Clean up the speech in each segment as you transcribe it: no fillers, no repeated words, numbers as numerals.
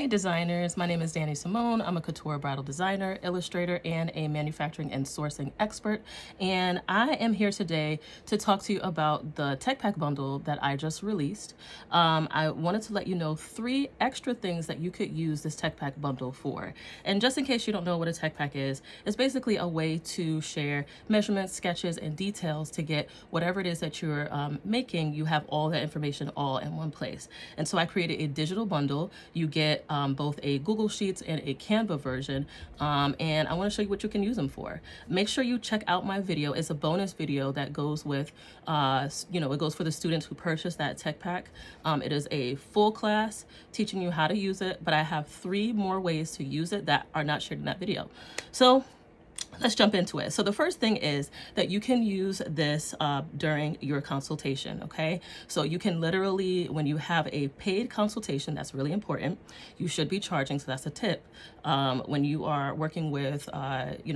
Hey designers, my name is Danny Simone. I'm a couture bridal designer, illustrator, and a manufacturing and sourcing expert. And I am here today to talk to you about the tech pack bundle that I just released. I wanted to let you know 3 extra things that you could use this tech pack bundle for. And just in case you don't know what a tech pack is, it's basically a way to share measurements, sketches, and details to get whatever it is that you're making. You have all that information all in one place. And so I created a digital bundle. You get both a Google Sheets and a Canva version, and I want to show you what you can use them for. Make sure you check out my video. It's a bonus video that goes with, it goes for the students who purchase that tech pack. It is a full class teaching you how to use it, but I have 3 more ways to use it that are not shared in that video. So let's jump into it. So the first thing is that you can use this during your consultation, okay? So you can literally, when you have a paid consultation, that's really important, you should be charging, so that's a tip. When you are working with,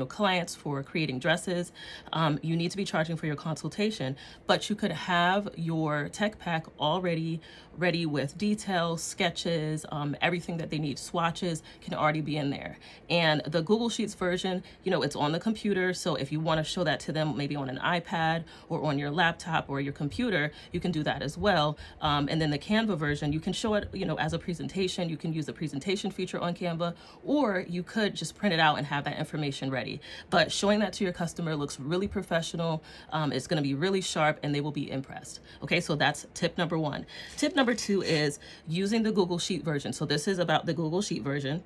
clients for creating dresses, you need to be charging for your consultation, but you could have your tech pack already ready with details, sketches, everything that they need, swatches can already be in there. And the Google Sheets version, it's on the computer, so if you want to show that to them maybe on an iPad or on your laptop or your computer, you can do that as well. And then the Canva version, you can show it, as a presentation. You can use the presentation feature on Canva, or you could just print it out and have that information ready. But showing that to your customer looks really professional. It's going to be really sharp and they will be impressed. Okay, so that's tip number 1. Tip number 2 is using the Google Sheet version. So this is about the Google Sheet version.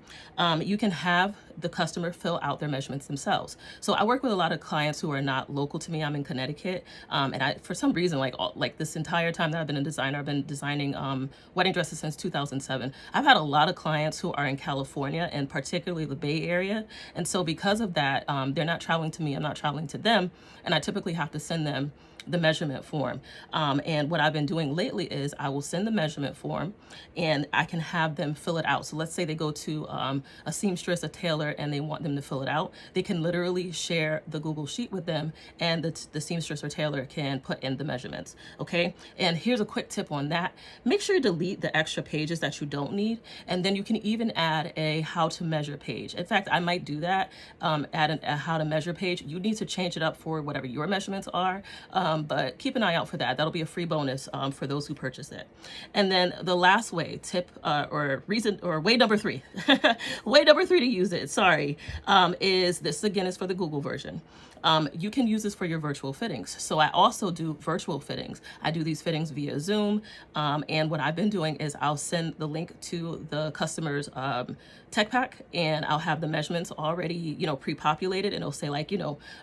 You can have the customer fill out their measurements themselves. So I work with a lot of clients who are not local to me. I'm in Connecticut, and I, for some reason, like this entire time that I've been a designer, I've been designing wedding dresses since 2007. I've had a lot of clients who are in California and particularly the Bay Area, and so because of that, they're not traveling to me. I'm not traveling to them, and I typically have to send them the measurement form. And what I've been doing lately is I will send the measurement form and I can have them fill it out. So let's say they go to a seamstress, a tailor, and they want them to fill it out. They can literally share the Google Sheet with them, and the seamstress or tailor can put in the measurements, okay? And here's a quick tip on that. Make sure you delete the extra pages that you don't need, and then you can even add a how to measure page. In fact, I might do that, add a how to measure page. You need to change it up for whatever your measurements are, but keep an eye out for that. That'll be a free bonus for those who purchase it. And then the last way, way number 3, way number 3 to use it, is this again is for the Google version. You can use this for your virtual fittings. So I also do virtual fittings. I do these fittings via Zoom. And what I've been doing is I'll send the link to the customer's tech pack, and I'll have the measurements already, pre-populated, and it'll say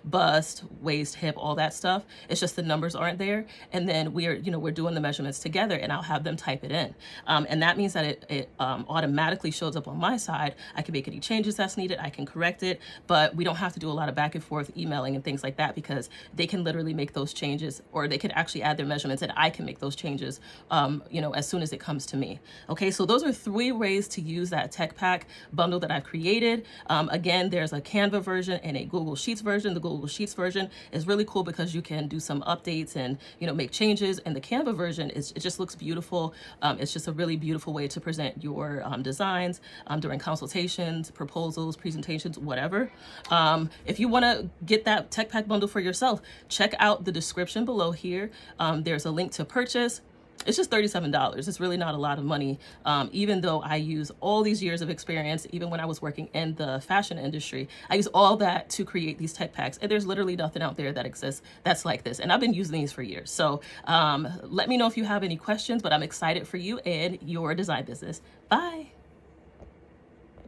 bust, waist, hip, all that stuff. It's just the numbers aren't there. And then we're doing the measurements together, and I'll have them type it in. And that means that it automatically shows up on my side. I can make any changes that's needed. I can correct it, but we don't have to do a lot of back and forth emailing and things like that, because they can literally make those changes, or they could actually add their measurements and I can make those changes, as soon as it comes to me. Okay, so those are 3 ways to use that tech pack bundle that I've created. Again, there's a Canva version and a Google Sheets version. The Google Sheets version is really cool because you can do some updates and make changes, and the Canva version it just looks beautiful. It's just a really beautiful way to present your designs during consultations, proposals, presentations, whatever. If you want to get that tech pack bundle for yourself, check out the description below here. There's a link to purchase. It's just $37. It's really not a lot of money, even though I use all these years of experience. Even when I was working in the fashion industry, I use all that to create these tech packs, and there's literally nothing out there that exists that's like this, and I've been using these for years. So let me know if you have any questions, but I'm excited for you and your design business. Bye.